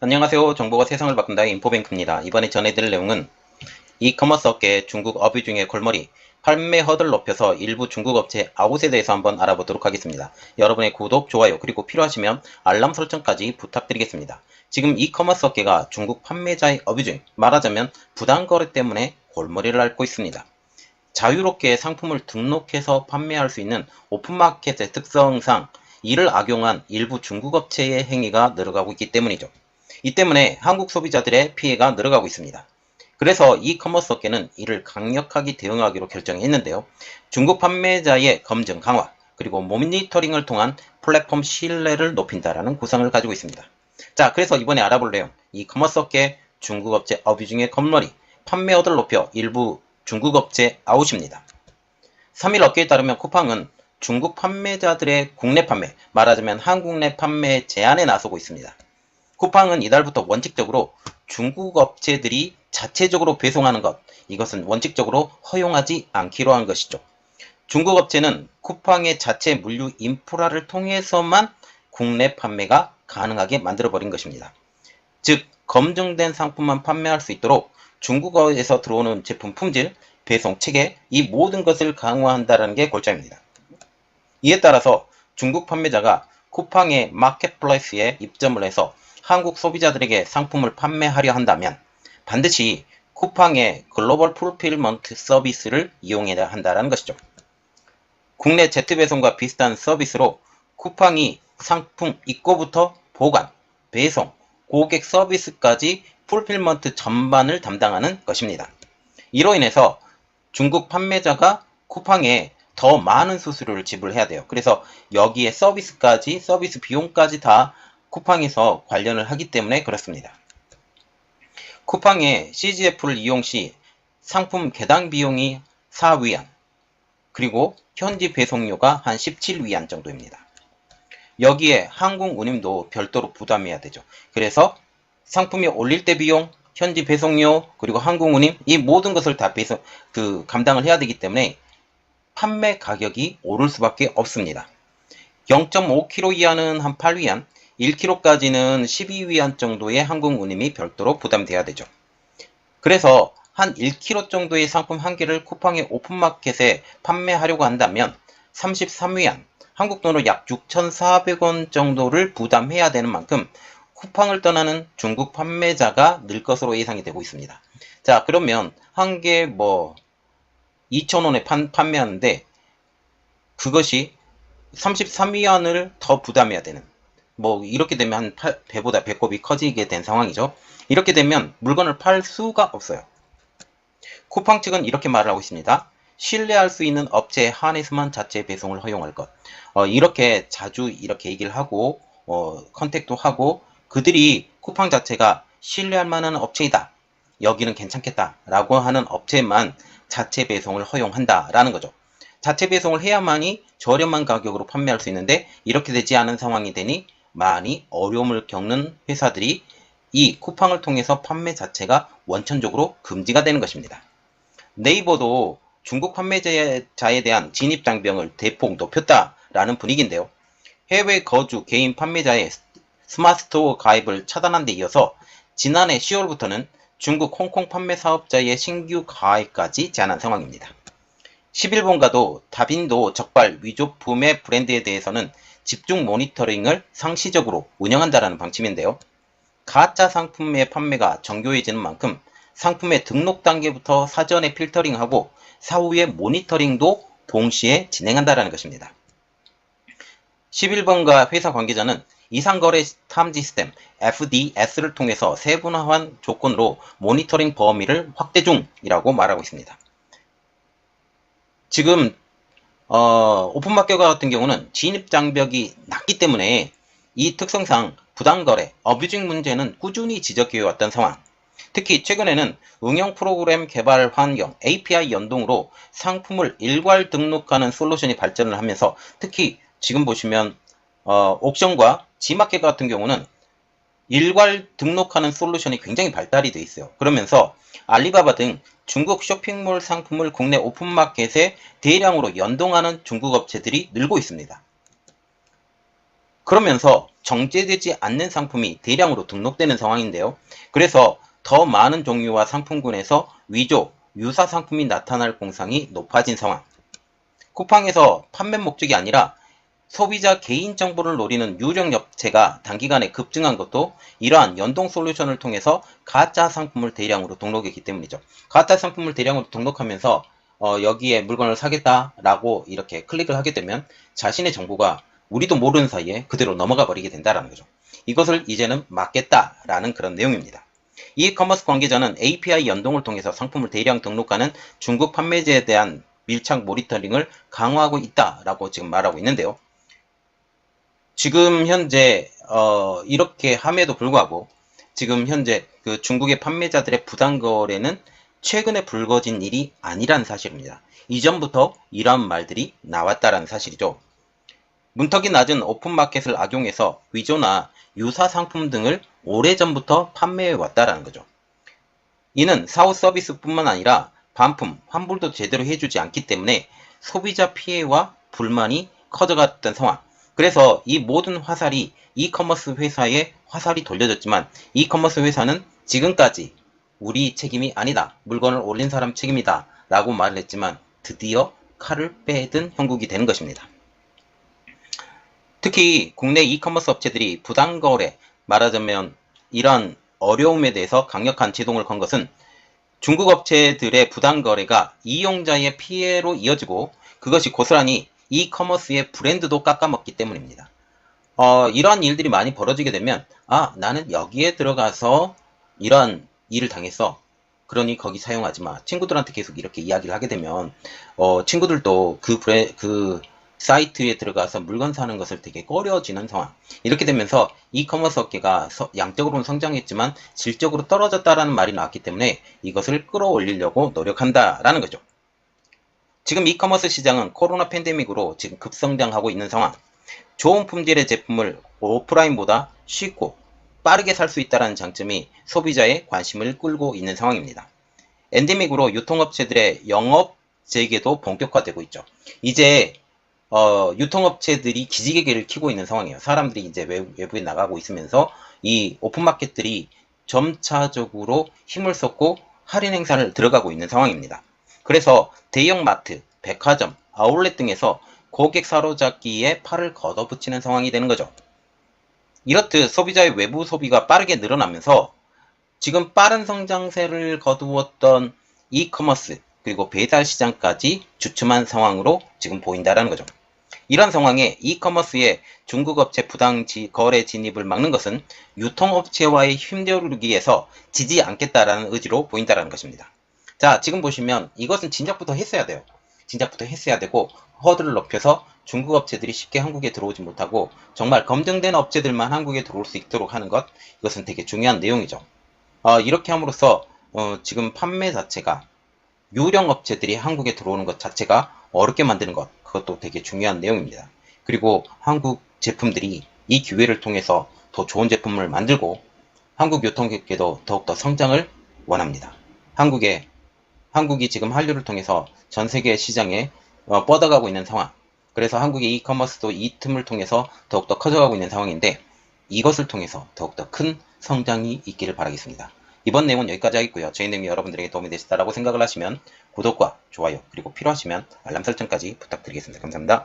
안녕하세요. 정보가 세상을 바꾼다의 인포뱅크입니다. 이번에 전해드릴 내용은 이커머스 업계 중국 어뷰 중의 골머리, 판매 허들을 높여서 일부 중국 업체 아웃에 대해서 한번 알아보도록 하겠습니다. 여러분의 구독, 좋아요, 그리고 필요하시면 알람 설정까지 부탁드리겠습니다. 지금 이커머스 업계가 중국 판매자의 어뷰 중, 말하자면 부당거래 때문에 골머리를 앓고 있습니다. 자유롭게 상품을 등록해서 판매할 수 있는 오픈마켓의 특성상 이를 악용한 일부 중국 업체의 행위가 늘어가고 있기 때문이죠. 이 때문에 한국 소비자들의 피해가 늘어가고 있습니다. 그래서 이커머스 업계는 이를 강력하게 대응하기로 결정했는데요. 중국 판매자의 검증 강화, 그리고 모니터링을 통한 플랫폼 신뢰를 높인다라는 구상을 가지고 있습니다. 자, 그래서 이번에 알아볼 내용, 이커머스 업계 중국 업체 어뷰 중의 검머리, 판매어들을 높여 일부 중국 업체 아웃입니다. 3일 업계에 따르면 쿠팡은 중국 판매자들의 국내 판매, 말하자면 한국 내 판매 제한에 나서고 있습니다. 쿠팡은 이달부터 원칙적으로 중국 업체들이 자체적으로 배송하는 것, 이것은 원칙적으로 허용하지 않기로 한 것이죠. 중국 업체는 쿠팡의 자체 물류 인프라를 통해서만 국내 판매가 가능하게 만들어버린 것입니다. 즉, 검증된 상품만 판매할 수 있도록 중국어에서 들어오는 제품 품질, 배송 체계, 이 모든 것을 강화한다는 게 골자입니다. 이에 따라서 중국 판매자가 쿠팡의 마켓플레이스에 입점을 해서 한국 소비자들에게 상품을 판매하려 한다면 반드시 쿠팡의 글로벌 풀필먼트 서비스를 이용해야 한다는 것이죠. 국내 제트배송과 비슷한 서비스로 쿠팡이 상품 입고부터 보관, 배송, 고객 서비스까지 풀필먼트 전반을 담당하는 것입니다. 이로 인해서 중국 판매자가 쿠팡에 더 많은 수수료를 지불해야 돼요. 그래서 여기에 서비스 비용까지 다 쿠팡에서 관련을 하기 때문에 그렇습니다. 쿠팡의 CGF를 이용 시 상품 개당 비용이 4위안, 그리고 현지 배송료가 한 17위안 정도입니다. 여기에 항공 운임도 별도로 부담해야 되죠. 그래서 상품이 올릴 때 비용, 현지 배송료, 그리고 항공 운임, 이 모든 것을 다 감당을 해야 되기 때문에 판매 가격이 오를 수밖에 없습니다. 0.5kg 이하는 한 8위안, 1kg까지는 12위안 정도의 항공 운임이 별도로 부담돼야 되죠. 그래서 한 1kg 정도의 상품 한 개를 쿠팡의 오픈마켓에 판매하려고 한다면 33위안, 한국 돈으로 약 6,400원 정도를 부담해야 되는 만큼 쿠팡을 떠나는 중국 판매자가 늘 것으로 예상이 되고 있습니다. 자, 그러면 한 개 2,000원에 판매하는데 그것이 33위안을 더 부담해야 되는, 이렇게 되면 한 배보다 배꼽이 커지게 된 상황이죠. 이렇게 되면 물건을 팔 수가 없어요. 쿠팡 측은 이렇게 말을 하고 있습니다. 신뢰할 수 있는 업체에 한해서만 자체 배송을 허용할 것. 이렇게 자주 이렇게 얘기를 하고, 컨택도 하고, 그들이 쿠팡 자체가 신뢰할 만한 업체이다, 여기는 괜찮겠다 라고 하는 업체만 자체 배송을 허용한다라는 거죠. 자체 배송을 해야만이 저렴한 가격으로 판매할 수 있는데 이렇게 되지 않은 상황이 되니 많이 어려움을 겪는 회사들이 이 쿠팡을 통해서 판매 자체가 원천적으로 금지가 되는 것입니다. 네이버도 중국 판매자에 대한 진입 장벽을 대폭 높였다라는 분위기인데요. 해외 거주 개인 판매자의 스마트스토어 가입을 차단한 데 이어서 지난해 10월부터는 중국 홍콩 판매 사업자의 신규 가입까지 제한한 상황입니다. 11번가도 다빈도 적발 위조품의 브랜드에 대해서는 집중 모니터링을 상시적으로 운영한다라는 방침인데요. 가짜 상품의 판매가 정교해지는 만큼 상품의 등록 단계부터 사전에 필터링하고 사후에 모니터링도 동시에 진행한다는 것입니다. 11번가 회사 관계자는 이상거래 탐지 시스템 FDS를 통해서 세분화한 조건으로 모니터링 범위를 확대 중이라고 말하고 있습니다. 지금 오픈마켓 같은 경우는 진입 장벽이 낮기 때문에 이 특성상 부당거래, 어뷰징 문제는 꾸준히 지적해왔던 상황. 특히 최근에는 응용 프로그램 개발 환경, API 연동으로 상품을 일괄 등록하는 솔루션이 발전을 하면서 특히 지금 보시면 옥션과 G마켓 같은 경우는 일괄 등록하는 솔루션이 굉장히 발달이 되어 있어요. 그러면서 알리바바 등 중국 쇼핑몰 상품을 국내 오픈마켓에 대량으로 연동하는 중국 업체들이 늘고 있습니다. 그러면서 정제되지 않는 상품이 대량으로 등록되는 상황인데요. 그래서 더 많은 종류와 상품군에서 위조, 유사 상품이 나타날 공상이 높아진 상황. 쿠팡에서 판매 목적이 아니라 소비자 개인정보를 노리는 유령 업체가 단기간에 급증한 것도 이러한 연동 솔루션을 통해서 가짜 상품을 대량으로 등록했기 때문이죠. 가짜 상품을 대량으로 등록하면서 여기에 물건을 사겠다라고 이렇게 클릭을 하게 되면 자신의 정보가 우리도 모르는 사이에 그대로 넘어가 버리게 된다는 거죠. 이것을 이제는 막겠다라는 그런 내용입니다. 이커머스 관계자는 API 연동을 통해서 상품을 대량 등록하는 중국 판매자에 대한 밀착 모니터링을 강화하고 있다라고 지금 말하고 있는데요. 지금 현재 이렇게 함에도 불구하고 지금 현재 그 중국의 판매자들의 부당거래는 최근에 불거진 일이 아니란 사실입니다. 이전부터 이러한 말들이 나왔다라는 사실이죠. 문턱이 낮은 오픈마켓을 악용해서 위조나 유사 상품 등을 오래전부터 판매해 왔다라는 거죠. 이는 사후 서비스뿐만 아니라 반품, 환불도 제대로 해주지 않기 때문에 소비자 피해와 불만이 커져갔던 상황. 그래서 이 모든 화살이 이커머스 회사에 화살이 돌려졌지만 이커머스 회사는 지금까지 우리 책임이 아니다. 물건을 올린 사람 책임이다. 라고 말을 했지만 드디어 칼을 빼든 형국이 되는 것입니다. 특히 국내 이커머스 업체들이 부당거래, 말하자면 이런 어려움에 대해서 강력한 제동을 건 것은 중국 업체들의 부당거래가 이용자의 피해로 이어지고 그것이 고스란히 이커머스의 브랜드도 깎아먹기 때문입니다. 이러한 일들이 많이 벌어지게 되면 나는 여기에 들어가서 이런 일을 당했어. 그러니 거기 사용하지 마. 친구들한테 계속 이렇게 이야기를 하게 되면 친구들도 그 사이트에 들어가서 물건 사는 것을 되게 꺼려지는 상황. 이렇게 되면서 이커머스 업계가 양적으로는 성장했지만 질적으로 떨어졌다라는 말이 나왔기 때문에 이것을 끌어올리려고 노력한다라는 거죠. 지금 이커머스 시장은 코로나 팬데믹으로 지금 급성장하고 있는 상황. 좋은 품질의 제품을 오프라인보다 쉽고 빠르게 살 수 있다는 장점이 소비자의 관심을 끌고 있는 상황입니다. 엔데믹으로 유통업체들의 영업 재개도 본격화되고 있죠. 이제 유통업체들이 기지개를 켜고 있는 상황이에요. 사람들이 이제 외부에 나가고 있으면서 이 오픈마켓들이 점차적으로 힘을 쏟고 할인 행사를 들어가고 있는 상황입니다. 그래서 대형마트, 백화점, 아울렛 등에서 고객 사로잡기에 팔을 걷어붙이는 상황이 되는 거죠. 이렇듯 소비자의 외부 소비가 빠르게 늘어나면서 지금 빠른 성장세를 거두었던 이커머스 그리고 배달 시장까지 주춤한 상황으로 지금 보인다는 거죠. 이런 상황에 이커머스의 중국 업체 부당 거래 진입을 막는 것은 유통업체와의 힘겨루기에서 지지 않겠다라는 의지로 보인다는 것입니다. 자, 지금 보시면 이것은 진작부터 했어야 돼요. 진작부터 했어야 되고 허들을 높여서 중국 업체들이 쉽게 한국에 들어오지 못하고 정말 검증된 업체들만 한국에 들어올 수 있도록 하는 것, 이것은 되게 중요한 내용이죠. 이렇게 함으로써 지금 판매 자체가 유령 업체들이 한국에 들어오는 것 자체가 어렵게 만드는 것, 그것도 되게 중요한 내용입니다. 그리고 한국 제품들이 이 기회를 통해서 더 좋은 제품을 만들고 한국 유통업계도 더욱더 성장을 원합니다. 한국이 지금 한류를 통해서 전 세계 시장에 뻗어가고 있는 상황. 그래서 한국의 이커머스도 이 틈을 통해서 더욱더 커져가고 있는 상황인데 이것을 통해서 더욱더 큰 성장이 있기를 바라겠습니다. 이번 내용은 여기까지 하겠고요. 저희 내용이 여러분들에게 도움이 되셨다라고 생각을 하시면 구독과 좋아요 그리고 필요하시면 알람 설정까지 부탁드리겠습니다. 감사합니다.